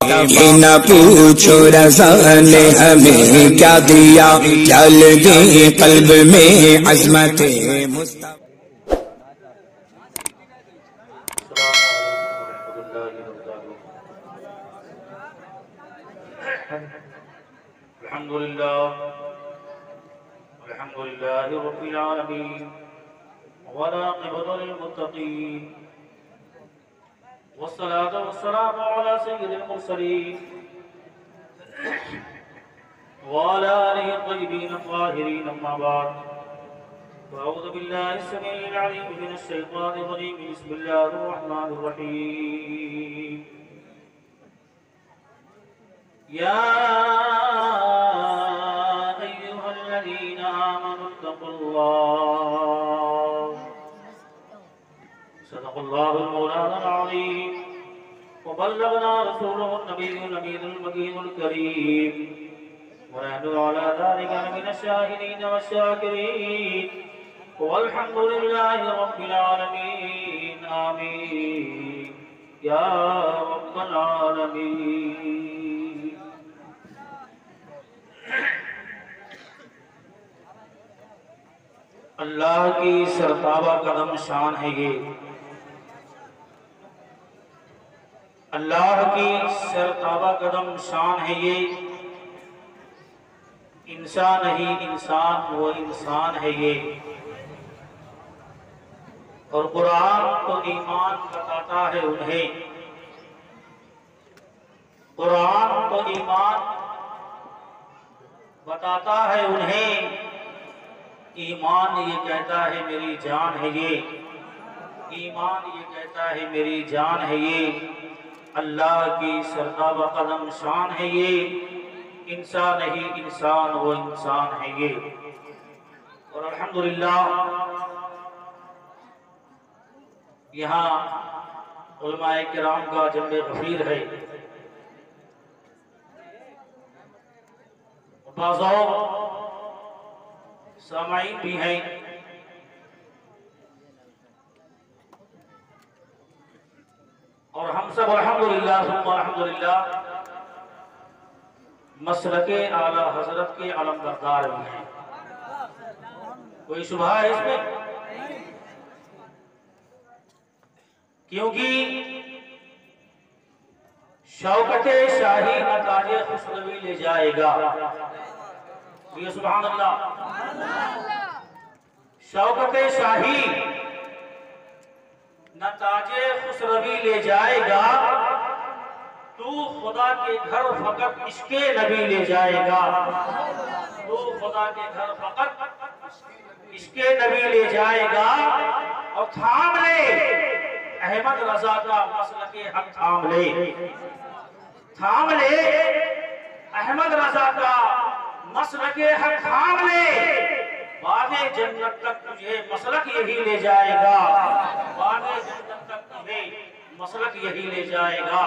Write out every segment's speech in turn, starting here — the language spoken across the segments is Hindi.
न पूछो रज़ा ने हमें क्या दिया, चल गई कल्ब में अज़मत मुस्तफ़ा। अल्हम्दुलिल्लाह रब्बिल आलमीन वलाक़िबतु लिल-मुत्तक़ीन वस्सलातु वस्सलामु अला सय्यिदिल मुरसलीन व अला आलिहि त्वय्यिबीन ताहिरीन, अम्मा बाद। अऊज़ु बिल्लाहि स्समीइल अलीम मिनश शैतानिर रजीम। बिस्मिल्लाहिर रहमानिर रहीम। या अय्युहल्लज़ीना आमनुत्तक़ुल्लाह सदक़ल्लाहुल मौलानाल अज़ीम व बल्लगना रसूलुहुन नबियुल अमीनुल मकीनुल करीम व नहनु अला ज़ालिका मिनश शाहिदीन वश्शाकिरीन वल्हम्दुलिल्लाहि रब्बिल आलमीन। आमीन या रब्बल आलमीन। अल्लाह की सरताबा कदम शान है ये, अल्लाह की सरताबा कदम शान है ये। इंसान नहीं इंसान वो इंसान है ये। और कुरान तो ईमान बताता है उन्हें, कुरान तो ईमान बताता है उन्हें। ईमान ये कहता है मेरी जान है ये, ईमान ये कहता है मेरी जान है ये। अल्लाह की सरताबा कदम शान है ये। इंसान नहीं इंसान वो इंसान है ये। और अल्हम्दुलिल्लाह यहाँ उलमाए किराम का जम्बे गफीर है। बाज़ों सामाईन भी हैं। और हम सब अल्हम्दुलिल्लाह सुम्मा अल्हम्दुलिल्लाह मसलके आला हजरत के अलमबरदार भी हैं। कोई शुबहा है इसमें? क्योंकि शौकते शाही नताजे खुशनवी ले जाएगा। ये सुभान अल्लाह। शौकते शाही नताजे खुशनवी ले जाएगा। तू खुदा के घर फकत इश्के नबी ले जाएगा। तू खुदा के घर फकत इश्के नबी ले जाएगा। और थाम ले अहमद रजा का मसलके हक, थाम ले, थाम ले अहमद रजा का मसलके हक, थाम ले। बागे जन्नत तक तुझे मसलक यही ले जाएगा। बागे जन्नत तक तुझे मसलक यही ले जाएगा।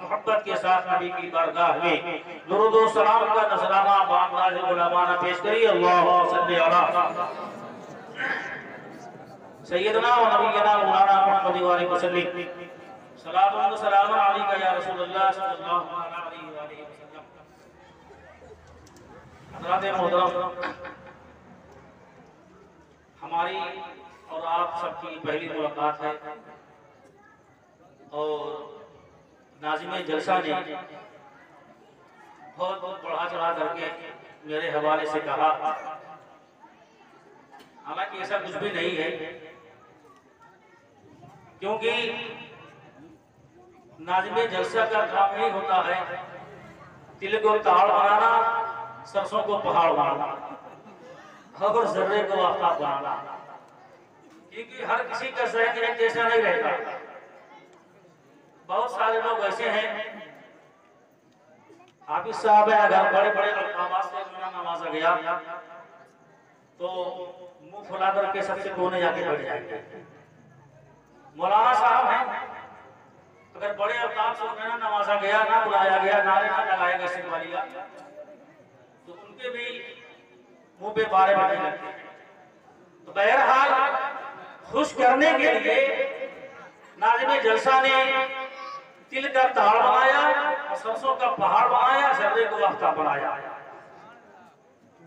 मोहब्बत के साथ नबी की बारगाह में दुरूद व सलाम का नजराना बांदाज़ गुलामाना पेश करिए। अल्लाहुम्मा सल्ली अला सय्यदना व नबियना मौलाना मुहम्मद व आलिहि वसल्लम। सलातुन व सलामुन अलैका या रसूलल्लाह सल्लल्लाहु अलैहि वसल्लम। हज़रात मोहतरम, हमारी और आप सबकी पहली मुलाकात है। और नाज़िमे जलसा ने बहुत बढ़ा चढ़ा करके मेरे हवाले से कहा, हालांकि ऐसा कुछ भी नहीं है। क्योंकि नाज़िमे जलसा का काम नहीं होता है तिल को ताड़ बनाना, सरसों को पहाड़ बनाना और जर्रे को आफ्ताब बनाना। क्योंकि हर किसी का ज़हन एक जैसा नहीं रहता। बहुत सारे लोग ऐसे हैं, हाफिज साहब है, अगर बड़े बड़े अल्फाज से नमाजा गया तो मुंह फुला करके सबसे कोने जाके बैठ जाएंगे। मौलाना साहब हैं, अगर बड़े अल्फाज से नमाजा गया, ना बुलाया गया, नारे ना लगाया गया सिंवालिया, तो उनके भी मुंह पे बारे बैठने लगते हैं। तो बहरहाल खुश करने के लिए नाज़िमे जलसा ने तिल का ताड़ बनाया और सरसों का पहाड़ बनाया, जर्रे को आफ्ताब बनाया।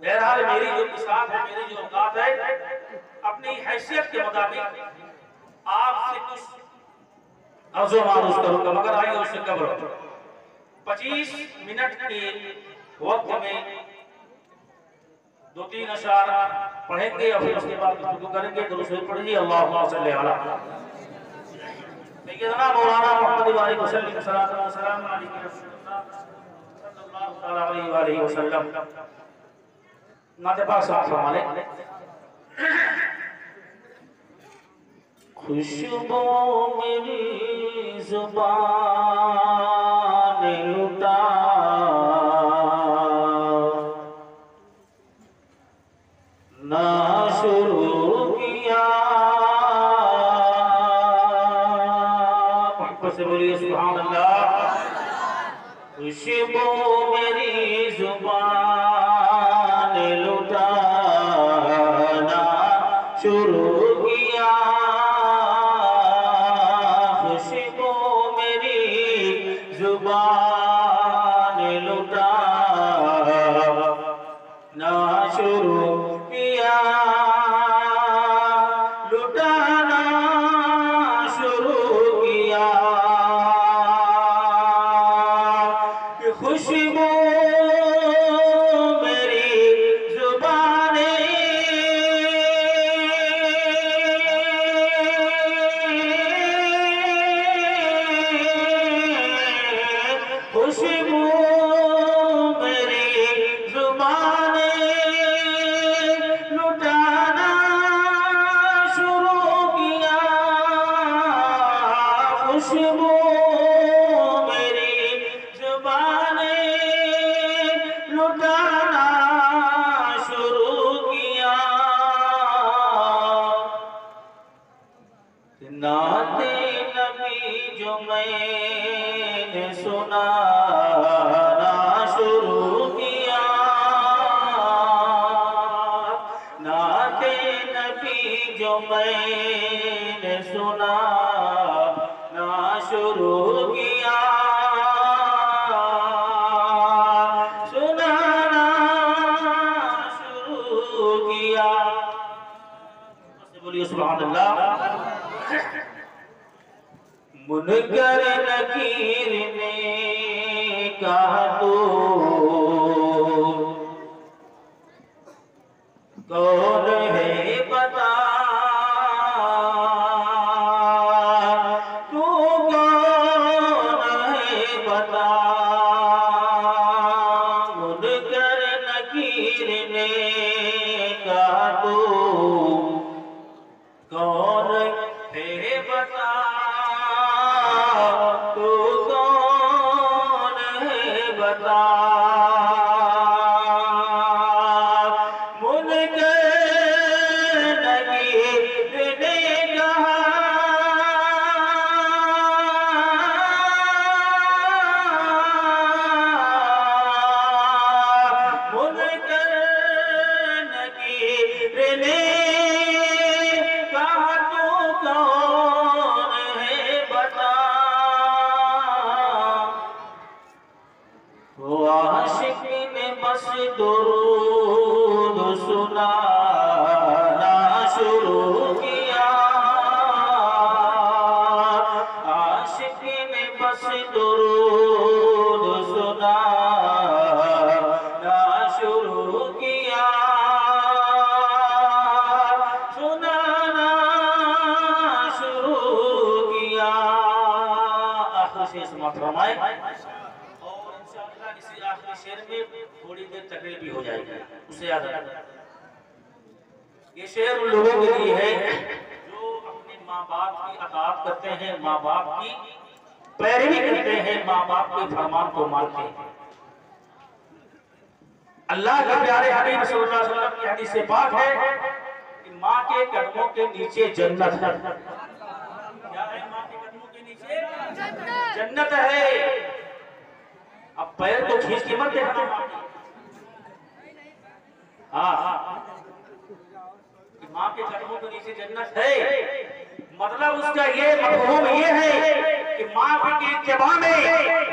बहरहाल मेरी जो मिसाल है, मेरी जो औकात है, अपनी हैसियत के मुताबिक आपसे कुछ अर्ज़ो मारूज करूंगा, मगर आइए उससे कब्र 25 मिनट के वक्त में 2-3 अशार पढ़ेंगे और फिर उसके बाद गुफ्तगू करेंगे। दुरूद पढ़िए, अल्लाहुम्मा सल्ली अला सय्यदना मौलाना मुहम्मद व आलिहि वसल्लम, सल्लल्लाहु अलैहि वसल्लम। नाते पाक सल्लल्लाहु खुशबू मेरी जुबान लुटा ना शुरू किया, मोहब्बत से बोलिए सुभान अल्लाह। खुशबू मेरी जुबान लुटाना शुरू किया, खुशबू मेरी जुबान लुटाना शुरू किया, लुटाना शुरू किया। खुशबू मेरी जुबाने खुशबू मेरी जुबाने लुटाना शुरू किया, खुशबू मेरी जुबाने लुटाना शुरू किया। नाते नबी जो मैंने सुनाना शुरू किया, नाते नबी जो मैंने सुनाना शुरू किया, सुनाना शुरू किया। बोलिए सुभान अल्लाह। मुनकर नकीर ने कहा तो कौन है बता, तू कौन है बता। मुनकर नकीर ने कहा तो कौन है बता, तू कौन है बता। मुनकर नकीर ने कहा, मुनकर नकीर ने कहा तू कौन है बता। वो आशिक ने बस दुरूद सुनाना शुरू किया, आशिक ने बस दुरूद सुनाना शुरू किया, सुनाना शुरू किया। आखिर से समाप्त फरमाए और इंशाअल्लाह इसी आखिरी शेर में थोड़ी देर तकरीर भी हो जाएगी। उसे याद रखना, ये शेर उन लोगों के लिए है जो अपने माँ बाप की अताअत करते हैं, माँ बाप की पैरवी करते हैं, माँ बाप के फरमान को मानते हैं। अल्लाह के प्यारे हबीब सल्लल्लाहु अलैहि वसल्लम की हदीस से पाक है कि माँ के कदमों के नीचे जन्नत है। क्या है माँ के कदमों के नीचे? जन्नत है। अब पैर तो खींच के मत देखना, हाँ, माँ के कदमों के नीचे जन्नत है। मतलब उसका ये मफहूम ये है कि माँ की इत्तिबा में,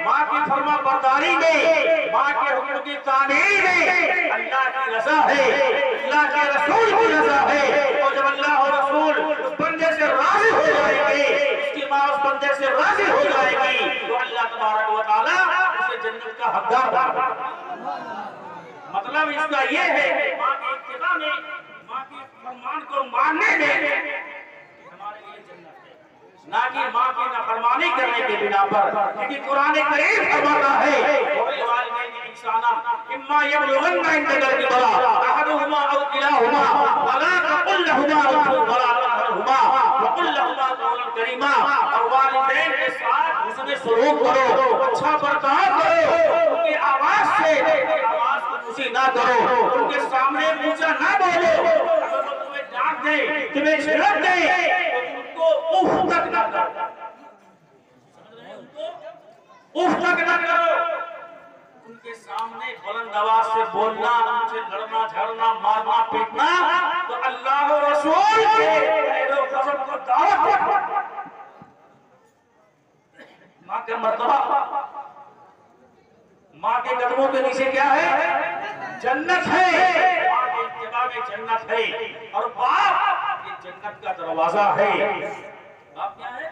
माँ की फरमा बरदारी में, माँ के हुक्म की तामील में अल्लाह की रज़ा है, अल्लाह के रसूल की रज़ा है। और जब अल्लाह और रसूल उस बंदे से राज़ी हो जाएंगे, उसकी माँ उस बंदे से राज़ी हो जाएगी, तो अल्लाह तबारक व तआला उसे जन्नत का हकदार बनाएगा। मतलब इसका ये है कि माँ की इत्तिबा में, माँ के फरमान को मानने में हमारे लिए जन्नत है, ना कि माँ की नाफरमानी करने के बिना पर। क्योंकि कुरान करीम फरमाता है इम्मा यबलुगन्ना इंदकल किबरा अहदुहुमा औ किलाहुमा वला तकुल लहुमा उफ वला तनहरहुमा वकुल लहुमा कौलन करीमा। और वालिदैन के साथ हुस्न सलूक करो, अच्छा बर्ताव करो, उनकी आवाज से आवाज को खुशी ना करो, उनके सामने ऊंचा ना बोलो। अगर वो तुम्हें डांट दे, तुम्हें झिड़क दे, तो उनको उफ तक ना करो, समझ रहे हैं? उनको उफ तक ना करो। उनके सामने बुलंद आवाज से बोलना, उनसे लड़ना झगड़ना मारना पीटना तो अल्लाह और रसूल के गज़ब को दावत। माँ का मर्तबा, माँ के कदमों के नीचे क्या है? जन्नत है। माँ के इत्तिबा में जन्नत है और बाप ये जन्नत का दरवाजा है। बाप क्या है?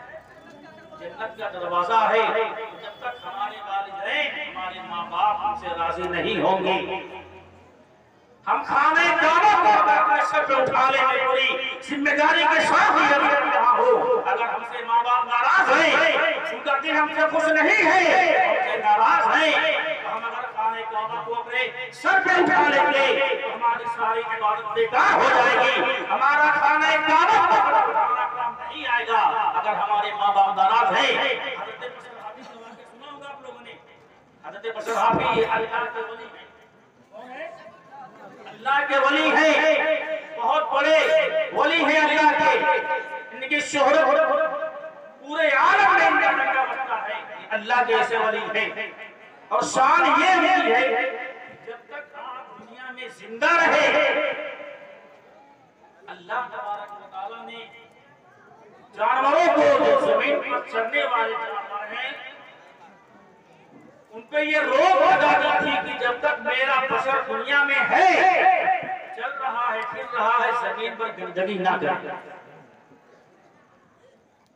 जन्नत का दरवाजा है। जब तक हमारे वालिदैन, हमारे माँ बाप हमसे राजी नहीं होंगे, हम खाने दावा को अपने सर पे उठा लेंगे, पूरी जिम्मेदारी के साथ ही यहाँ हो। अगर हमसे माँ बाप नाराज हैं, उनका दिल हमसे खुश नहीं है, हमसे नाराज हैं, तो हम अगर खाने दावा को अपने सर पे उठा लेंगे तो हमारी सारी इबादत बेकार हो जाएगी। हमारा खाने दावा काम नहीं आएगा अगर हमारे माँ बाप नाराज हैं। हज़रत बशर हाफी सुना होगा आप लोगों ने। हज़रत बशर हाफी अल्लाह के वली हैं। कौन है? अल्लाह के वली हैं, बहुत बड़े वली हैं अल्लाह के। इनकी शोहरत पूरे आलम में इनका नंगा बसता है, अल्लाह के ऐसे वली हैं। और शान ये हुई है जब तक आप दुनिया में जिंदा रहे, अल्लाह तबारक व तआला ने जानवरों को, जो जमीन पर चलने वाले जानवर हैं, उन पे ये रोक लगा दी थी कि जब तक मेरा बशर दुनिया में है, चल रहा है, फिर रहा है, जमीन पर गंदगी ना करे।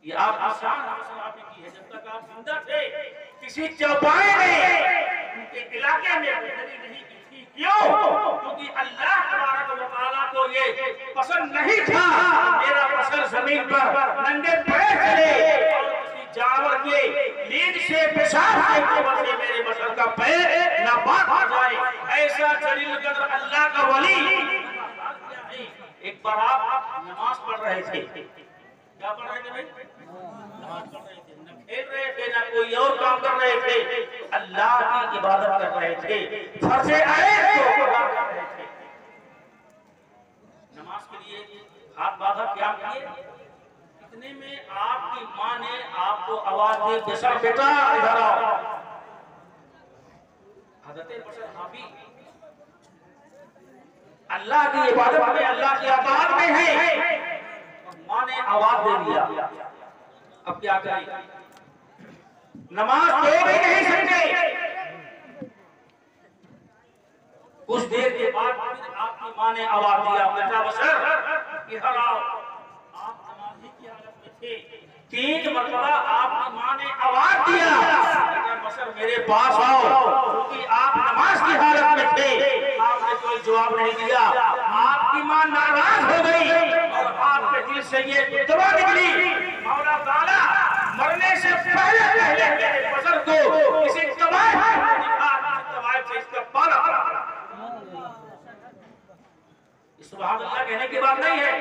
ये आप आसान की है। जब तक आप जिंदा थे, किसी चौपाई ने उनके इलाके में गंदगी नहीं की थी। क्यों? क्योंकि अल्लाह तबारक व तआला को ये पसंद नहीं था मेरा बशर जमीन पर नंगे पैर चले और किसी जानवर के लीद से, पेशाब से के मेरे बशर का पैर नापाक हो जाए। ऐसा जलील कदर अल्लाह का वली। एक बार आप नमाज पढ़ रहे थे, क्या पढ़ रहे थे भाई? नमाज पढ़ रहे थे, न खेल रहे थे, न कोई और काम कर रहे थे, अल्लाह की इबादत कर रहे थे, फर्ज़े आए तो अदा कर रहे थे। नमाज के लिए हाथ बांधा, क्या किए? इतने में आपकी माँ ने आपको आवाज दी, बशर बेटा इधर आओ। हज़रत बशर हाफी अल्लाह की इबादत में, अल्लाह की अताअत में है, माँ ने आवाज दे दिया। अब क्या करें? नमाज तो भी नहीं सकते। कुछ देर के बाद आपकी माँ ने आवाज दिया, बेटा बशर इधर आओ। आप नमाज़ी की हालत में थे, 3 मरतबा आपकी माँ ने आवाज दिया, बेटा बशर मेरे पास आओ, क्योंकि आप नमाज की हालत में थे, आपने कोई जवाब नहीं दिया। आपकी माँ नाराज हो गई और आपके दिल से ये दुआ निकली, मौला ताला मरने से पहले मेरे बशर को किसी तवाइफ से इसका पाला। सुभान अल्लाह कहने की बात नहीं है,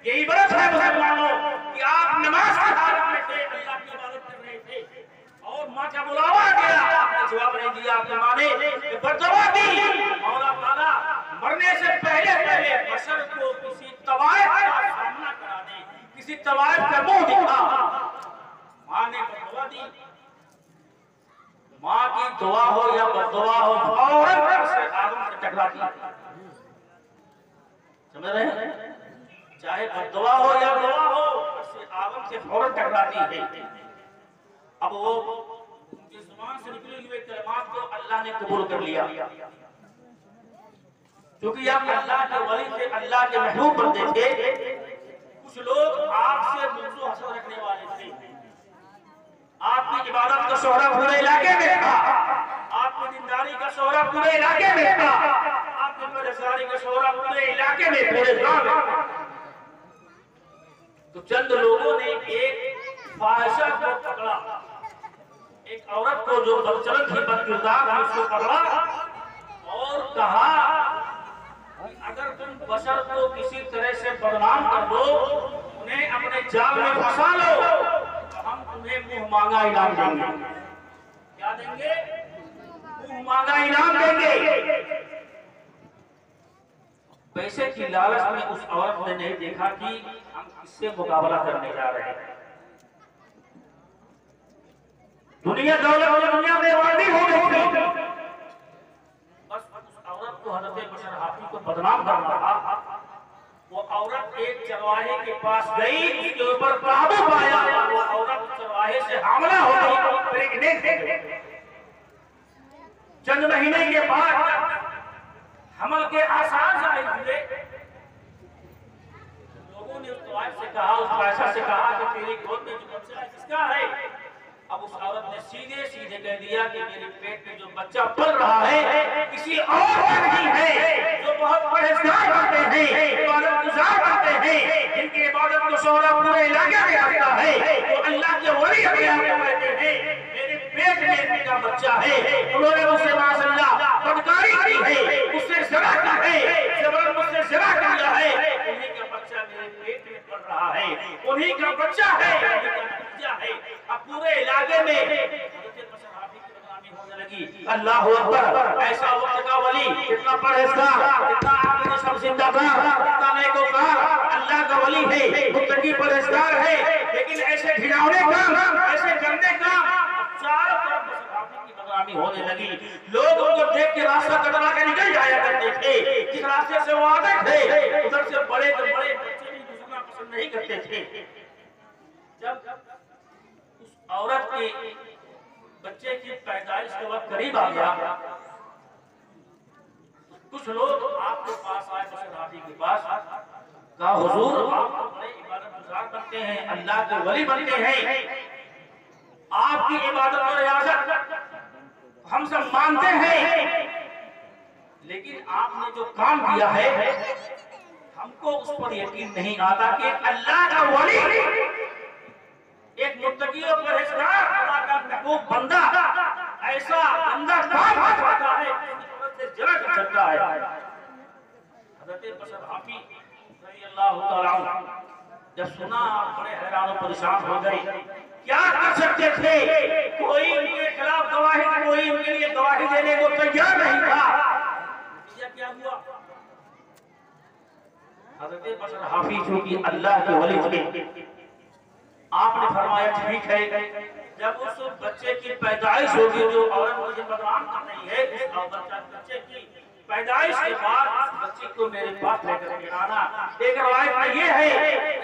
यही बरस है मुसलमानों कि आप नमाज की हालत में थे, अल्लाह की इबादत कर रहे थे और माँ का बुलावा गया, आपने जवाब नहीं दिया। आपकी माँ ने बददुआ दी, मौला ताला मरने से पहले बशर को किसी तवाइफ का सामना करा दे, किसी तवाइफ का मुंह दिखा। माँ ने बददुआ दी। माँ की दुआ हो या बददुआ हो, फौरन से आदम से टकराती है। समझ रहे हैं? चाहे बददुआ हो या दुआ हो, उससे आदम से फौरन टकराती है। अब वो उनके जुबान से निकले हुए कलमात को अल्लाह ने कबूल कर लिया, क्योंकि आप अल्लाह के वली थे, अल्लाह के महबूब बंदे थे। कुछ लोग आपसे बुग़्ज़ व हसद रखने वाले थे, आपकी इबादत का शोहरा पूरे इलाके में था, आपकी दीनदारी का शोहरा पूरे इलाके में था, आपकी परेशानी का शोहरा पूरे इलाके में, पूरे गांव में। तो चंद लोगों ने एक फाहिशा को पकड़ा, एक औरत को जो बदचलन थी, बदकिरदार थी, उसको पकड़ा और कहा अगर तुम बशर को किसी तरह से बदनाम कर दो, उन्हें अपने जाल में फंसा लो, तो हम तुम्हें मुंह मांगा इनाम देंगे। क्या देंगे? मुंह मांगा इनाम देंगे। पैसे की लालच में उस औरत ने नहीं देखा कि हम किससे मुकाबला करने जा रहे हैं। दुनिया दौलत दुनिया में वादी हो गई, बस उस औरत को हज़रत बशर हाफी को बदनाम करना था। वो औरत एक चरवाहे के पास गई, उसके ऊपर काबू पाया, वो औरत चरवाहे से हमला हो गई, प्रेग्नेंट है। चंद महीने के बाद हमल के आसार जाहिर हुए, लोगों ने उस वाइफ से कहा, उस आयशा से कहा कि तेरी गोद में जो बच्चा है किसका है? अब उस औरत ने सीधे सीधे कह दिया कि मेरे पेट में जो बच्चा पल रहा है किसी और का नहीं है, जो बहुत परहेजगार करते हैं, इबादत गुजार करते हैं, जिनकी इबादत को शोहरा पूरे इलाके में आता है, वो अल्लाह के वली अपने आप को कहते हैं मेरे पेट में मेरा बच्चा है। उन्होंने मुझसे माशाअल्लाह बदकारी की है, मुझसे ज़िना की है, ज़बरन मुझसे ज़िना किया है, उन्हीं का बच्चा मेरे पेट में पल रहा है, उन्हीं का बच्चा है, उन्हीं का नतीजा है। अब पूरे इलाके में बशर हाफी की बदनामी होने लगी। अल्लाह अकबर, ऐसा वक्त का वली, इतना परहेजगार, इतना आखिरी सब जिंदाबाद, इतना नेकोकार, अल्लाह का वली है, मुत्तकी परहेजगार है, लेकिन ऐसे घिनौने काम, ऐसे गंदे काम चारों तरफ बशर हाफी की बदनामी होने लगी। लोग उनको देख के रास्ता कटवा के निकल जाया करते थे, जिस रास्ते से वो आते थे उधर से बड़े तो बड़े बच्चे भी गुजरना पसंद नहीं करते थे। जब उस औरत के बच्चे की पैदाइश का वक्त करीब आ गया, कुछ लोग आपके पास आए, बशर हाफी के पास, कहा हुजूर आप तो बड़े इबादत गुजार बनते हैं, अल्लाह के वली बनते हैं, आपकी इबादत और रियासत हम सब मानते हैं, लेकिन आपने जो काम किया है हमको उस पर यकीन नहीं आता कि अल्लाह का वली, एक मुत्तकी और परहेजगार खुदा का महबूब बंदा ऐसा बंदा काम करता है जिससे जरा चलता है। हज़रत बशर हाफी रज़ियल्लाहु ताला अन्हु जब सुना बड़े हैरान और परेशान हो गए। क्या कर सकते थे? कोई उनके खिलाफ गवाही, कोई उनके लिए गवाही देने को तैयार नहीं था। क्या हुआ? हज़रत बशर हाफी जो कि अल्लाह के वली थे, आपने फरमाया ठीक है, जब उस बच्चे की पैदाइश होगी, जो औरत मुझे बदनाम कर रही है, उस बच्चे की पैदाइश के बाद उस बच्चे को मेरे पास लेकर के आना। एक रवायत में ये है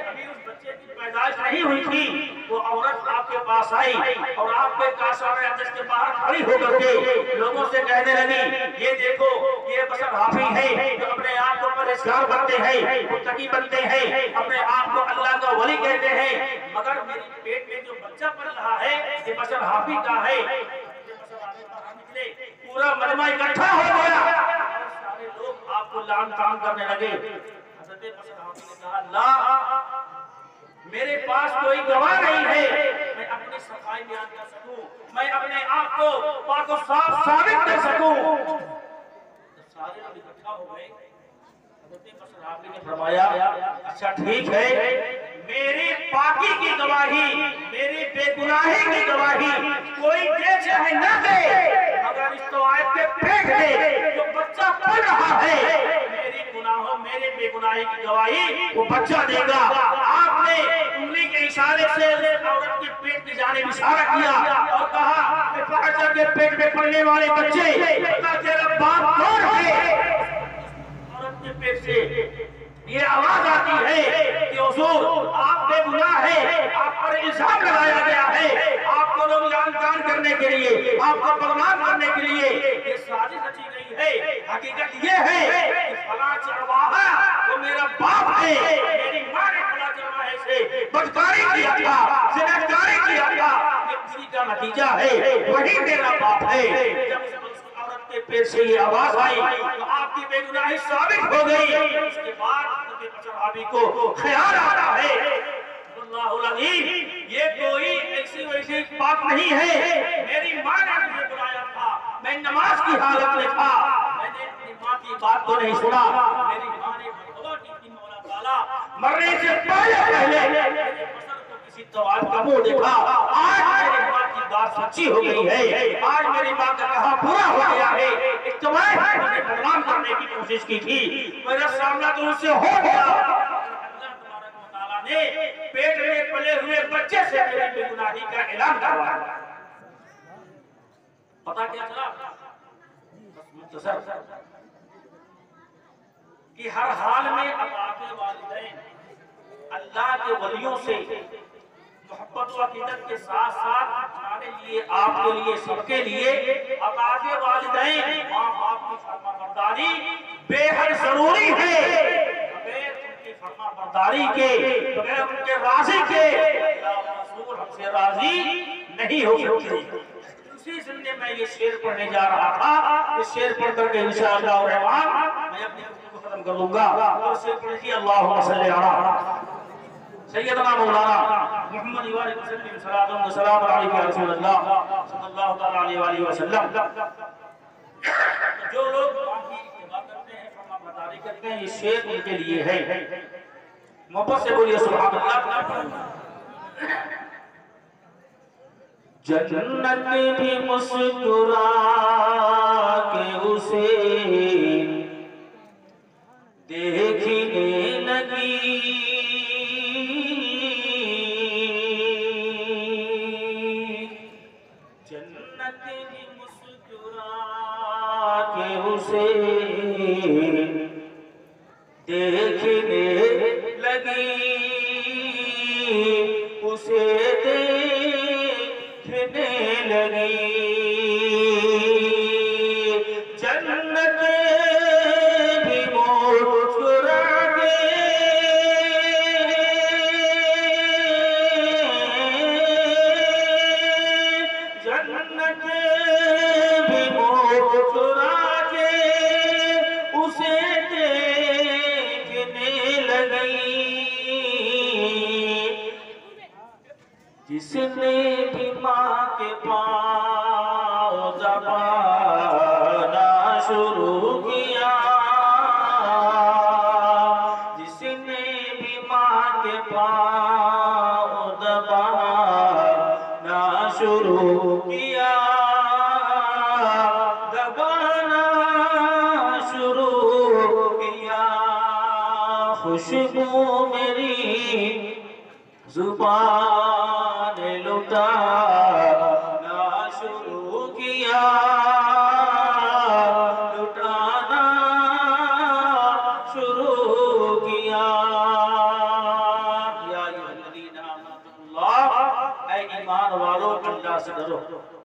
अभी उस बच्चे की पैदाइश नहीं हुई थी, वो औरत आपके पास आई और आपके कासारे अदस के बाहर खड़ी होकर के लोगों से कहने लगी, ये देखो ये बशर हाफी है जो अपने आप को परहेजगार बनते हैं, मुत्तकी बनते हैं, अपने आप को अल्लाह का वली कहते हैं, मगर मेरे पेट में जो बच्चा पल रहा है ये बशर हाफी का है। पूरा मजमा इकट्ठा हो गया, सारे लोग आपको लान तान करने लगे। हज़रत बशर हाफी ने कहा, ला मेरे पास कोई गवाह नहीं है, मैं अपनी सफाई बयान कर सकूं, मैं अपने आप को पाक और साफ साबित कर सकूं। सारे लोग इकट्ठा हो गए। हज़रत बशर हाफी ने फरमाया, अच्छा ठीक है, मेरी पाकी की गवाही, मेरी बेगुनाही की गवाही कोई दे चाहे न दे, मगर इस तवायफ के फेंक दे जो बच्चा पल रहा है, मेरी गुनाहों मेरे बेगुनाही की गवाही वो बच्चा देगा। आपने उंगली के इशारे से औरत के पेट की जानिब इशारा किया और कहा कि फातिमा के पेट में पलने वाले बच्चे तेरा बाप कौन है? औरत के पेट से ये आवाज आती है कि हुजूर आप बेगुनाह है, आप पर इल्जाम लगाया गया है, आपको लोग करने के लिए, आपको बदनाम करने के लिए ये साजिश रची गई है। हकीकत ये है कि फला चरवाहा वो मेरा बाप है, मेरी माँ ने फला चरवाहे से बदकारी किया था, ज़िनाकारी किया था, ये उसी का नतीजा है, वही मेरा बाप है। जब औरत के पेट से ये आवाज आई तो आपकी बेगुनाही साबित हो गई। उसके बाद सहाबी को ख्याल आता है ये कोई ऐसी वैसी बात नहीं है, मेरी माँ ने मुझे बुलाया था, मैं नमाज की हालत में था, मैंने अपनी माँ की बात को नहीं सुना, मेरी माँ ने दुआ की थी मौला ताला मरने से पहले किसी तवाब का मुंह देखा। आज मेरी माँ की बात सच्ची हो गई है, आज मेरी माँ का कहा पूरा हो गया है। एक तो मैं बदनाम करने की कोशिश की थी, मेरा सामना तो उससे हो गया। ने पेट में पले हुए बच्चे से मेरी बेगुनाही का ऐलान करवाया। पता क्या चला मुख्तसर कि हर हाल में अताक़े वालिदैन अल्लाह के वलियों से मोहब्बत व अक़ीदत के साथ साथ हमारे लिए, आपके लिए, सबके लिए अताक़े वालिदैन माँ बाप की फरमाबरदारी बेहद जरूरी है। फरमाबरदारी के बगैर उनके राजी के रसूल हमसे राजी नहीं हो सकते। उसी जिंदे में ये शेर पढ़ने जा रहा था, इस शेर पढ़ करके इंशाअल्लाह रहमान मैं अपनी गुफ्तगू को खत्म कर लूंगा। और शेर पढ़िए अल्लाहुम्मा सल्ली अला सय्यदना मौलाना मुहम्मद व अलैहि सल्लल्लाहु अलैहि रसूलुल्लाह सल्लल्लाहु तआला अलैहि वसल्लम। जो लोग बाकी इबादत करते हैं, फरमाबरदारी करते हैं, ये शेर उनके लिए है। मोहब्बत से बोलिए सुभान अल्लाह। जन्नत भी मुस्कुरा के उसे देखने लगी, जन्नत भी मुस्कुरा के उसे देखने लगी, उसे देखने लगी। जन्नत भी मुस्कुरा के जन्नत भी मुस्कुरा के उसे जिसने भी माँ के पाँव दबाना शुरू किया, जिसने भी माँ के पाँव दबाना शुरू किया, दबाना शुरू किया, खुशबू मेरी जुबान लुटाना शुरू किया, लुटाना शुरू किया। या अय्युहल्लज़ीना आमनुल्लाह, ऐ ईमान वालों अल्लाह से डरो।